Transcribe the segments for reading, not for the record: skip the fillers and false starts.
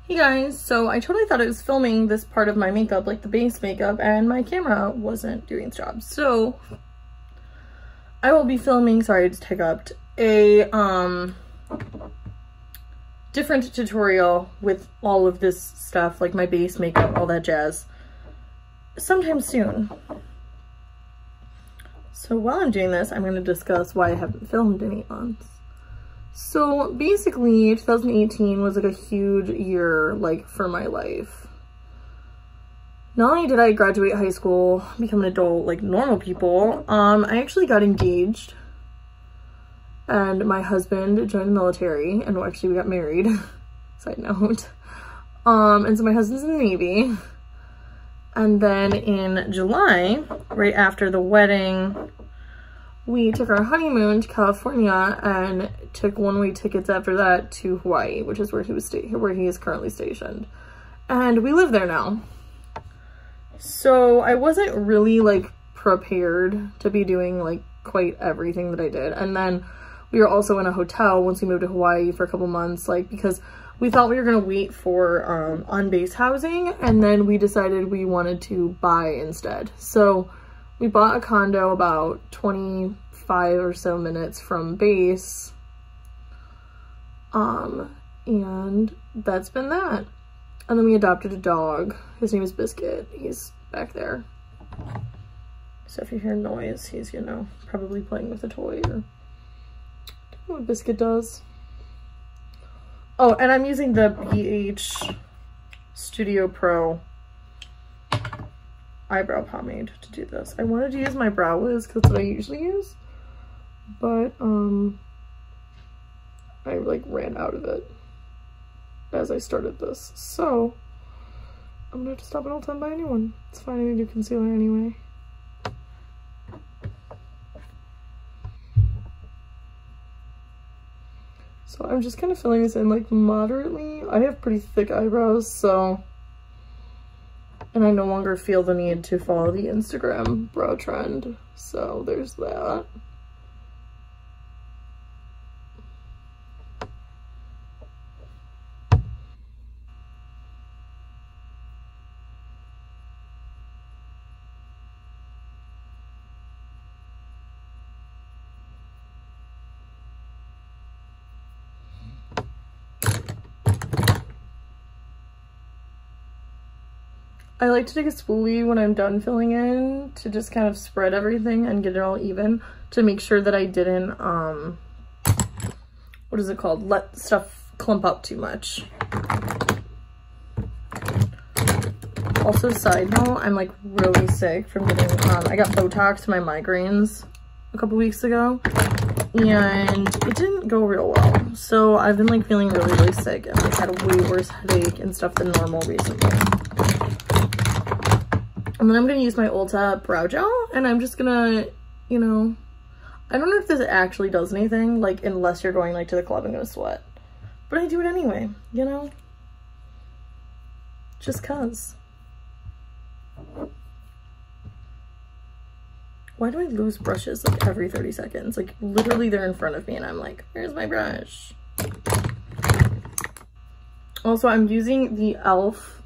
Hey guys, so I totally thought I was filming this part of my makeup, like the base makeup, and my camera wasn't doing its job. So I will be filming, sorry I just hiccuped, a different tutorial with all of this stuff, like my base makeup, all that jazz, sometime soon. So while I'm doing this, I'm going to discuss why I haven't filmed in 8 months. So basically 2018 was like a huge year like for my life. Not only did I graduate high school, become an adult like normal people, I actually got engaged and my husband joined the military, and actually we got married, side note. And so my husband's in the Navy. And then in July, right after the wedding, we took our honeymoon to California and took one-way tickets after that to Hawaii, which is where he was where he is currently stationed. And we live there now. So I wasn't really like prepared to be doing like quite everything that I did. And then we were also in a hotel once we moved to Hawaii for a couple months, like because we thought we were gonna wait for on-base housing, and then we decided we wanted to buy instead. So we bought a condo about 25 or so minutes from base. And that's been that. And then we adopted a dog. His name is Biscuit. He's back there. So if you hear noise, he's, you know, probably playing with a toy or don't know what Biscuit does. Oh, and I'm using the BH Studio Pro eyebrow pomade to do this. I wanted to use my Brow Wiz because that's what I usually use, but I like ran out of it as I started this, so I'm gonna have to stop at Ulta and buy a new one. It's fine, I need to do concealer anyway. So I'm just kind of filling this in like moderately. I have pretty thick eyebrows, so, and I no longer feel the need to follow the Instagram brow trend. So there's that. I like to take a spoolie when I'm done filling in to just kind of spread everything and get it all even to make sure that I didn't, what is it called? Let stuff clump up too much. Also, side note, I'm like really sick from getting, I got Botox to my migraines a couple weeks ago and it didn't go real well. So I've been like feeling really, really sick and like had a way worse headache and stuff than normal recently. And then I'm going to use my Ulta brow gel, and I'm just going to, you know, I don't know if this actually does anything, like, unless you're going, like, to the club and going to sweat. But I do it anyway, you know? Just 'cause. Why do I lose brushes, like, every 30 seconds? Like, literally they're in front of me, and I'm like, where's my brush? Also, I'm using the e.l.f.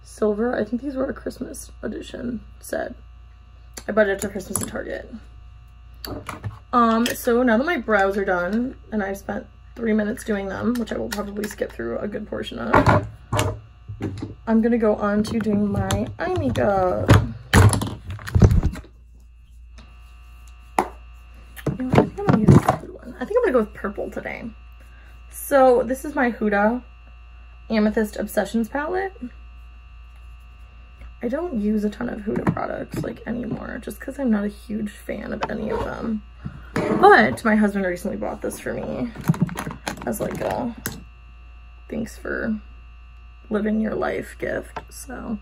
Silver. I think these were a Christmas edition set. I bought it after Christmas at Target. So now that my brows are done and I've spent 3 minutes doing them, which I will probably skip through a good portion of, I'm gonna go on to doing my eye makeup. You know, I think I'm gonna use this good one. I think I'm gonna go with purple today. So this is my Huda Amethyst Obsessions palette. I don't use a ton of Huda products like anymore just because I'm not a huge fan of any of them. But my husband recently bought this for me as like a thanks for living your life gift. So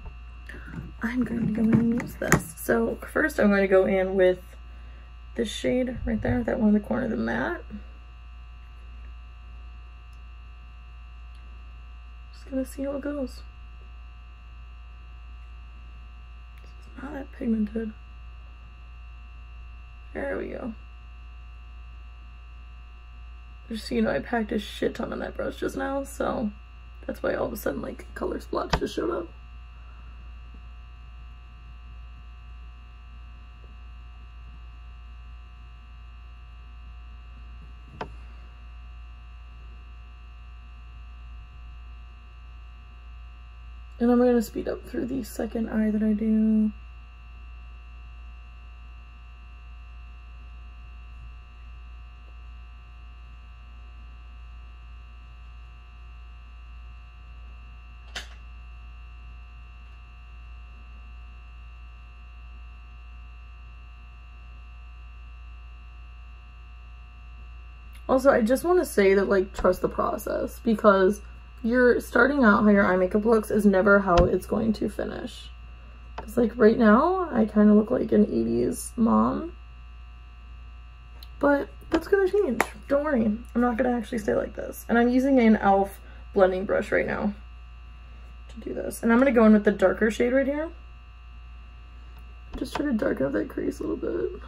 I'm going to go in and use this. So first I'm going to go in with this shade right there, that one in the corner of the matte. Just gonna see how it goes. Not that pigmented. There we go. Just so you know, I packed a shit ton on that brush just now, so that's why all of a sudden like color splotch just showed up. And I'm going to speed up through the second eye that I do. Also, I just want to say that, like, trust the process, because you're starting out how your eye makeup looks is never how it's going to finish. Because, like, right now, I kind of look like an 80s mom. But that's going to change. Don't worry. I'm not going to actually stay like this. And I'm using an e.l.f. blending brush right now to do this. And I'm going to go in with the darker shade right here. Just try to darken up that crease a little bit.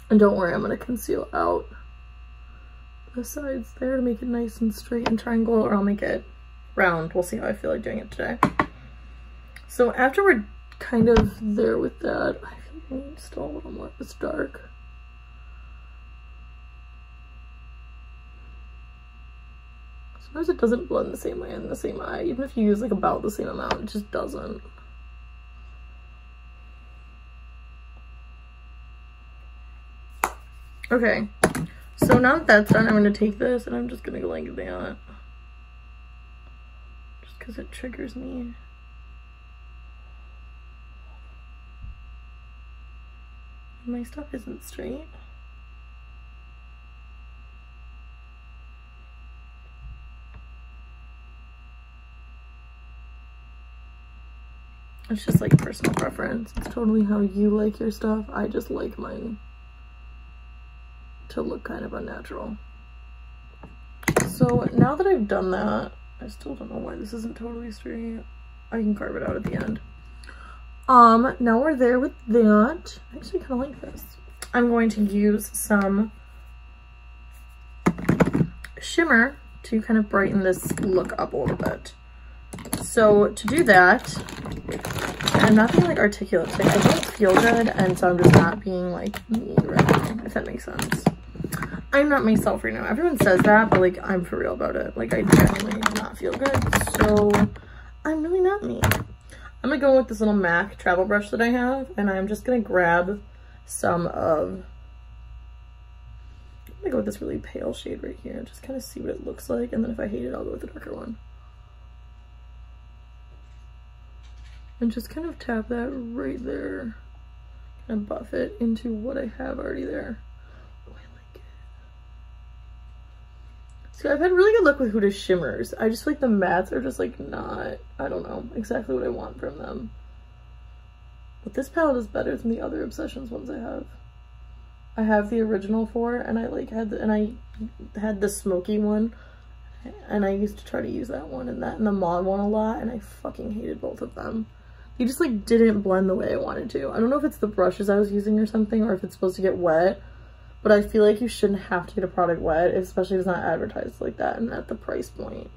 And don't worry, I'm going to conceal out the sides there to make it nice and straight and triangle, or I'll make it round. We'll see how I feel like doing it today. So after we're kind of there with that, I feel like I need still a little more of this dark. Sometimes it doesn't blend the same way in the same eye. Even if you use like about the same amount, it just doesn't. Okay, so now that that's done, I'm going to take this and I'm just going to go like that. Just because it triggers me. My stuff isn't straight. It's just like personal preference. It's totally how you like your stuff. I just like mine to look kind of unnatural. So now that I've done that, I still don't know why this isn't totally straight. I can carve it out at the end. Now we're there with that. I actually kind of like this. I'm going to use some shimmer to kind of brighten this look up a little bit. So to do that, I'm not being like articulate, like I don't feel good, and so I'm just not being like me right now, if that makes sense. I'm not myself right now. Everyone says that, but like I'm for real about it. Like I genuinely do not feel good, so I'm really not me. I'm gonna go with this little MAC travel brush that I have, and I'm just gonna grab some of, I'm gonna go with this really pale shade right here, just kind of see what it looks like, and then if I hate it, I'll go with the darker one. And just kind of tap that right there, kind of buff it into what I have already there. Oh, I like it. So I've had really good luck with Huda shimmers. I just feel like the mattes are just like not, I don't know exactly what I want from them. But this palette is better than the other Obsessions ones I have. I have the original 4, and I like had the smoky one, and I used to try to use that one and the Mod one a lot, and I fucking hated both of them. They just like didn't blend the way I wanted to. I don't know if it's the brushes I was using or something, or if it's supposed to get wet, but I feel like you shouldn't have to get a product wet, especially if it's not advertised like that and at the price point.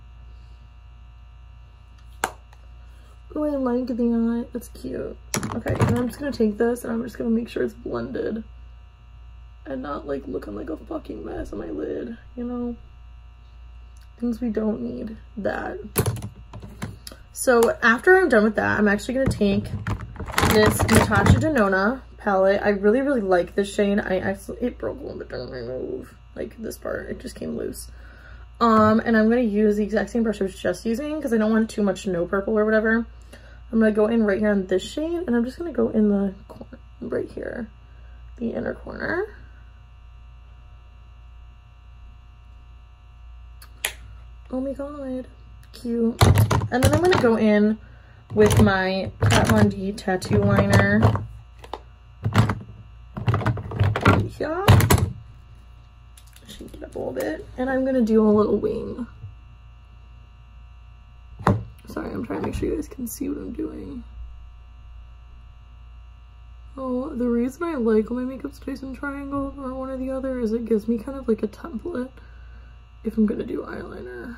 Oh, I like that. That's cute. Okay, and I'm just gonna take this and I'm just gonna make sure it's blended and not like looking like a fucking mess on my lid, you know? Things we don't need. That. So after I'm done with that, I'm actually gonna take this Natasha Denona palette. I really, really like this shade. It broke a little bit during my move. Like this part, it just came loose. And I'm gonna use the exact same brush I was just using because I don't want too much snow purple or whatever. I'm gonna go in right here on this shade, and I'm just gonna go in the corner, right here, the inner corner. Oh my god, cute. And then I'm gonna go in with my Kat Von D tattoo liner. Yeah. shake it up a little bit. And I'm gonna do a little wing. Sorry, I'm trying to make sure you guys can see what I'm doing. Oh, the reason I like when my makeup stays in triangle or one or the other is it gives me kind of like a template if I'm gonna do eyeliner.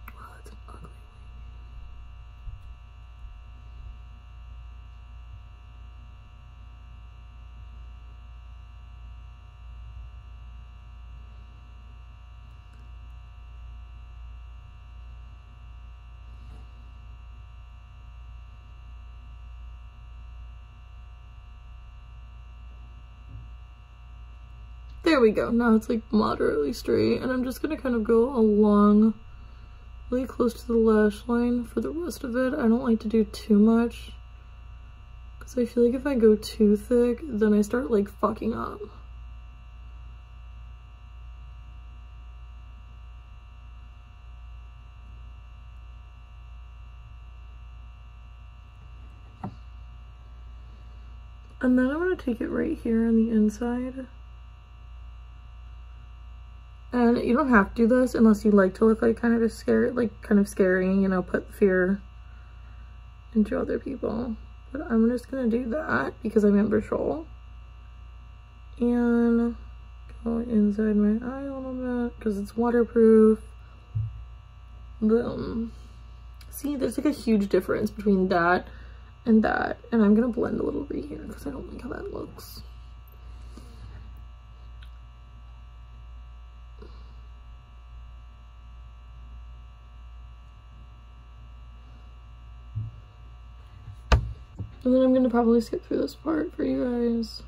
Oh, that's an ugly wing. There we go. Now it's like moderately straight, and I'm just gonna kind of go along really close to the lash line for the rest of it. I don't like to do too much because I feel like if I go too thick, then I start like fucking up. And then I'm gonna take it right here on the inside. And you don't have to do this unless you like to look like kind of scary, you know, put fear into other people. But I'm just gonna do that because I'm in patrol. And go inside my eye a little bit because it's waterproof. Boom. See, there's like a huge difference between that. And I'm gonna blend a little right here because I don't like how that looks. And then I'm gonna probably skip through this part for you guys.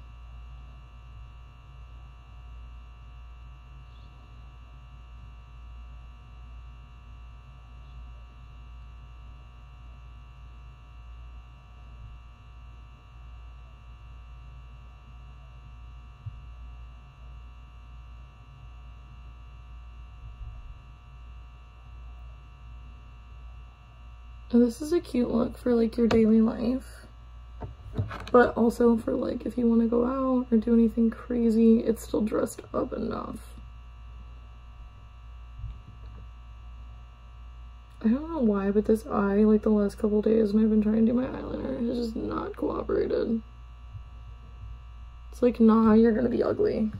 And this is a cute look for like your daily life, but also for like if you want to go out or do anything crazy, it's still dressed up enough. I don't know why, but this eye, like the last couple days when I've been trying to do my eyeliner, has just not cooperated. It's like, nah, you're gonna be ugly.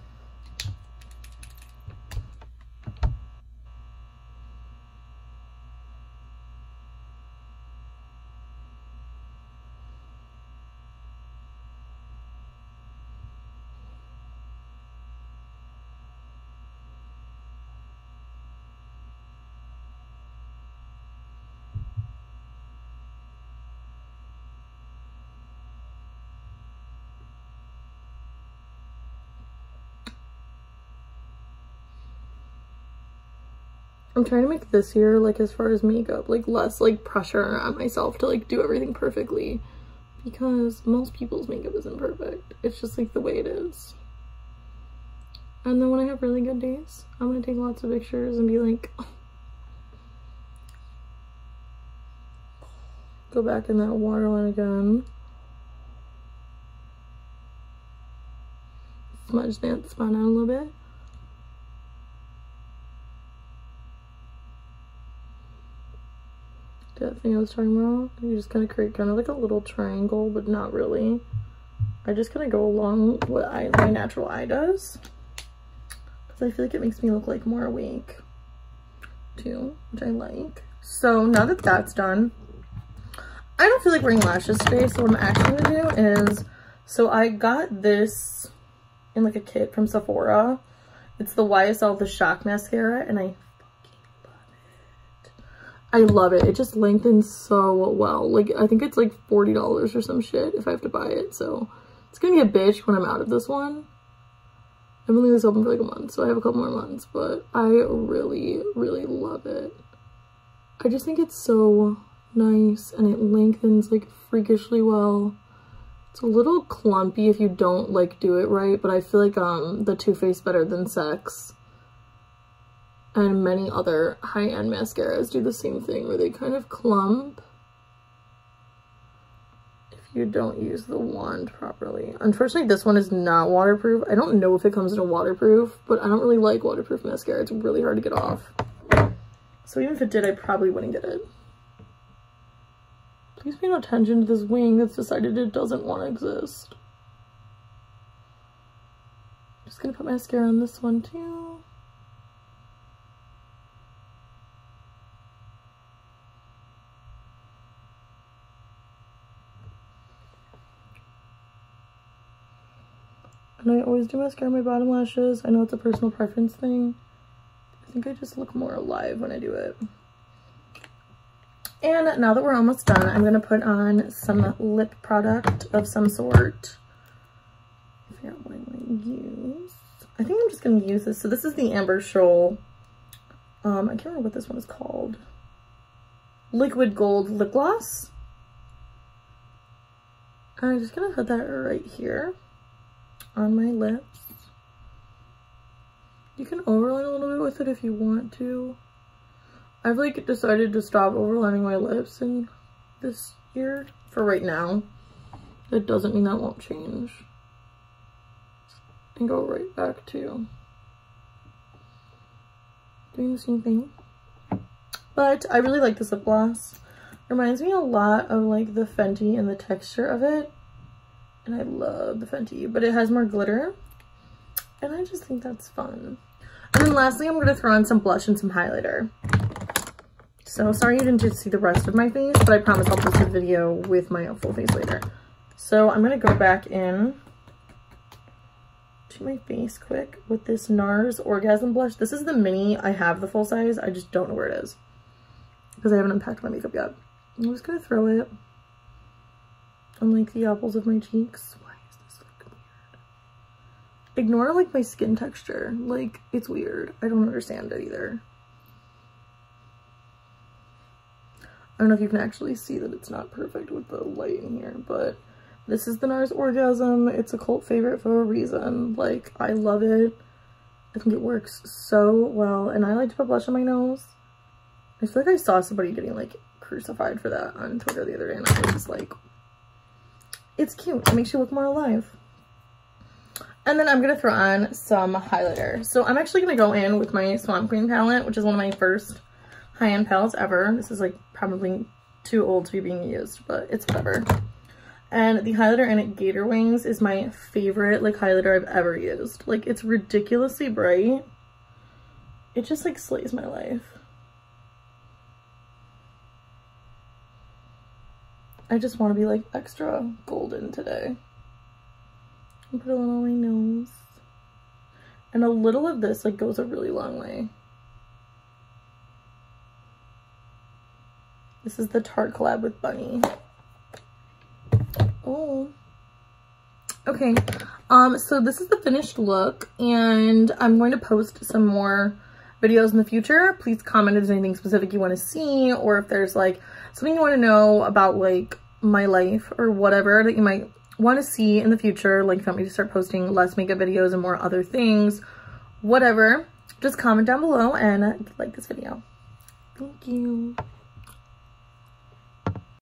I'm trying to make this year, like as far as makeup, like less like pressure on myself to like do everything perfectly, because most people's makeup isn't perfect. It's just like the way it is. And then when I have really good days, I'm gonna take lots of pictures and be like, oh. Go back in that waterline again. Smudge that spot out a little bit. That thing I was talking about, you just kind of create kind of like a little triangle, but not really. I just kind of go along what my natural eye does, because I feel like it makes me look like more awake too, which I like. So now that that's done, I don't feel like wearing lashes today, so what I'm actually gonna do is, so I got this in like a kit from Sephora. It's the YSL The Shock Mascara, and I love it. It just lengthens so well. Like, I think it's like $40 or some shit if I have to buy it. So it's gonna be a bitch when I'm out of this one. I've been leaving this open for like a month, so I have a couple more months, but I really, really love it. I just think it's so nice, and it lengthens like freakishly well. It's a little clumpy if you don't like do it right, but I feel like the Too Faced Better Than Sex and many other high-end mascaras do the same thing, where they kind of clump if you don't use the wand properly. Unfortunately, this one is not waterproof. I don't know if it comes in a waterproof, but I don't really like waterproof mascara. It's really hard to get off. So even if it did, I probably wouldn't get it. Please pay no attention to this wing that's decided it doesn't want to exist. Just gonna put mascara on this one too. And I always do mascara on my bottom lashes. I know it's a personal preference thing. I think I just look more alive when I do it. And now that we're almost done, I'm gonna put on some lip product of some sort. Figure out what I want to use. I think I'm just gonna use this. So this is the Amber Shoal. I can't remember what this one is called. Liquid Gold Lip Gloss. I'm just gonna put that right here on my lips. You can overline a little bit with it if you want to. I've like decided to stop overlining my lips in this year for right now. It doesn't mean that won't change. And go right back to doing the same thing. But I really like this lip gloss. It reminds me a lot of like the Fenty and the texture of it. And I love the Fenty, but it has more glitter. And I just think that's fun. And then lastly, I'm going to throw on some blush and some highlighter. So sorry you didn't just see the rest of my face, but I promise I'll post a video with my full face later. So I'm going to go back in to my face quick with this NARS Orgasm Blush. This is the mini. I have the full size. I just don't know where it is because I haven't unpacked my makeup yet. I'm just going to throw it on like the apples of my cheeks. Why is this like weird? Ignore like my skin texture. Like it's weird. I don't understand it either. I don't know if you can actually see that it's not perfect with the light in here, but this is the NARS Orgasm. It's a cult favorite for a reason. Like I love it. I think it works so well. And I like to put blush on my nose. I feel like I saw somebody getting like crucified for that on Twitter the other day, and I was just like, it's cute. It makes you look more alive. And then I'm going to throw on some highlighter. So I'm actually going to go in with my Swamp Queen palette, which is one of my first high-end palettes ever. This is like probably too old to be being used, but it's whatever. And the highlighter in it, Gator Wings, is my favorite like highlighter I've ever used. Like it's ridiculously bright. It just like slays my life. I just want to be like extra golden today. And put it on my nose. And a little of this like goes a really long way. This is the Tarte collab with Bunny. Oh. Okay. So this is the finished look, and I'm going to post some more videos in the future. Please comment if there's anything specific you want to see, or if there's like something you want to know about like my life or whatever that you might want to see in the future. Like if you want me to start posting less makeup videos and more other things, whatever, just comment down below and like this video. Thank you.